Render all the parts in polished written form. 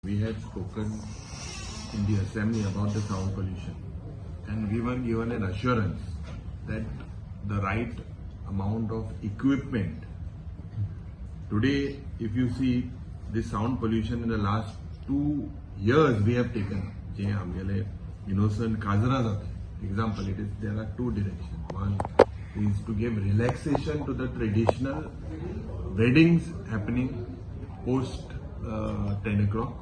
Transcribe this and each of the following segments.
We had spoken in the assembly about the sound pollution, and we were given an assurance that the right amount of equipment. Today, if you see this sound pollution in the last 2 years we have taken, innocent Kazara example, there are two directions. One is to give relaxation to the traditional weddings happening post 10 o'clock,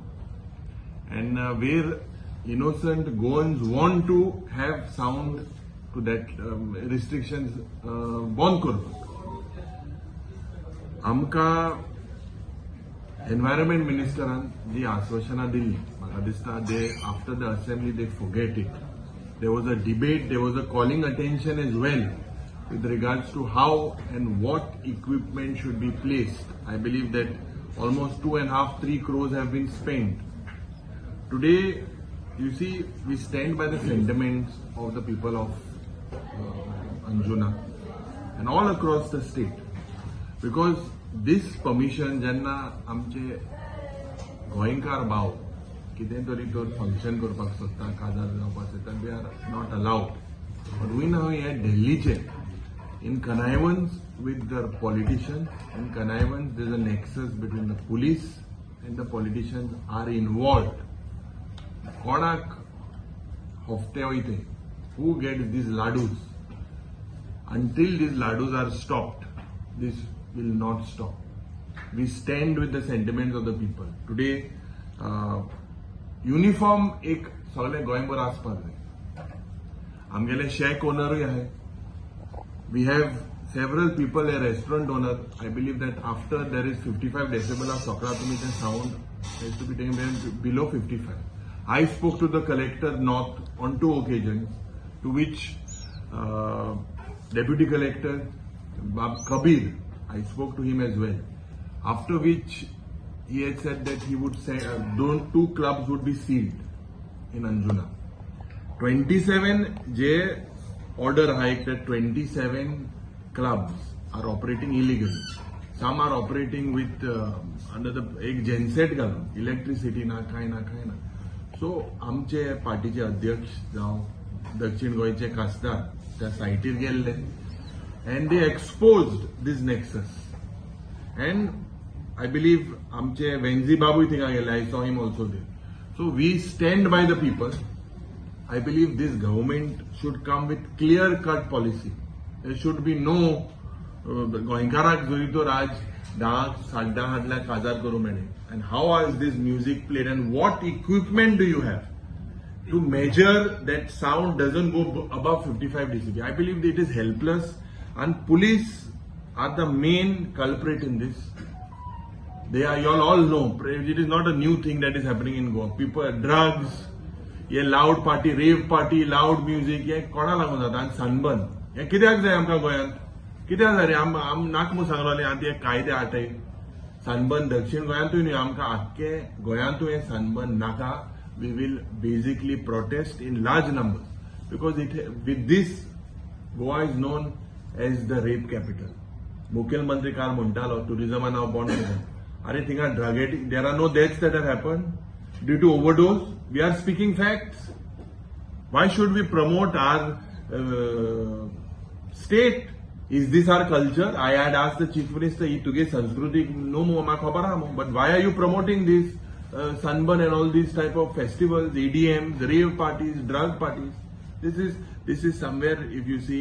and where innocent Goans want to have sound to that restrictions bond करतात. आमका environment ministeraन जी आश्वासना दिली, म्हाका दिसता they after the assembly they forget it. There was a debate, there was a calling attention as well with regards to how and what equipment should be placed. I believe that almost 2.5-3 crores have been spent. Today, you see, we stand by the sentiments of the people of Anjuna and all across the state, because this permission jenna आमचे गोंयकार भाव कितें तरी तर function करपाक सोदता, काजार जावपाक सोदता, they are not allowed. But we now here Delhiचे in connivance with the politicians, in connivance there is a nexus between the police and the politicians are involved. कोणाक होफते वयते, who gets these ladus? Until these ladus are stopped, this will not stop. We stand with the sentiments of the people. Today, uniform एक सगळे गोंयभर आसपाक जाय. आमगेले shake ओनरूय आहे. We have several people, a restaurant owner. I believe that after there is 55 decibel of Sokratumite sound, has to be taken below 55. I spoke to the collector north on 2 occasions, to which Deputy Collector Kabir, I spoke to him as well. After which he had said that he would say 2 clubs would be sealed in Anjuna. 27 J order hike that 27 clubs are operating illegally. Some are operating with under the एक genset घालून, electricity ना काय ना. So आमचे पार्टीचे अध्यक्ष जावं दक्षिण गोंयचे खासदार त्या सायटीर गेल्ले and they exposed this nexus. And I believe आमचे वेंझी बाबूय थिंगा गेले. I saw him also there. So we stand by the people. I believe this government should come with clear-cut policy. There should be no गोंयकाराक जोरी तो राज 10-10:30 हाडल्या काजार करूं मेळे. And how is this music played and what equipment do you have to measure that sound doesn't go above 55 decibel? I believe it is helpless, and police are the main culprit in this. They are, you all know, it is not a new thing that is happening in Goa. People, drugs, ये loud party, rave party, loud music, ये कोणा लागून जाता? आनी sunburn हे कित्याक जाय आमकां गोंयांत? कित्याक जाय रे? आम नाक म्हूण सांगलोले आतां हे कायदे हाडटाय. सनबर्न दक्षिण गोंयांतूय न्ही, आमकां आख्खे गोंयांतूय हे सनबर्न नाका. We will basically protest in large numbers because with this Goa is known as the rape capital. मुखेलमंत्री काल म्हणटालो टुरिझमान नाव बंद केलें. अरे थिंगा drug addict, there are no deaths that have happened due to overdose. We are speaking facts. Why should we promote our state? Is this our culture? I had asked the chief minister, "Tuge Sanskriti no more khabar hamo." But why are you promoting this sunburn and all these type of festivals, EDMs, rave parties, drug parties? This is somewhere, if you see,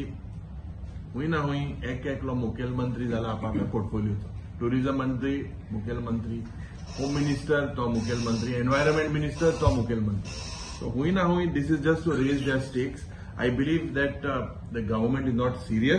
हुई ना हुई एक एकलो मुखेलमंत्री जाला आपल्या पोर्टफोलिओचो. Tourism मंत्री मुखेलमंत्री, होम मिनिस्टर तो मुखेलमंत्री, एनवायरमेंट मिनिस्टर तो मुखेलमंत्री. So हुई ना हुई, this is just to raise their stakes. I believe that the government is not serious.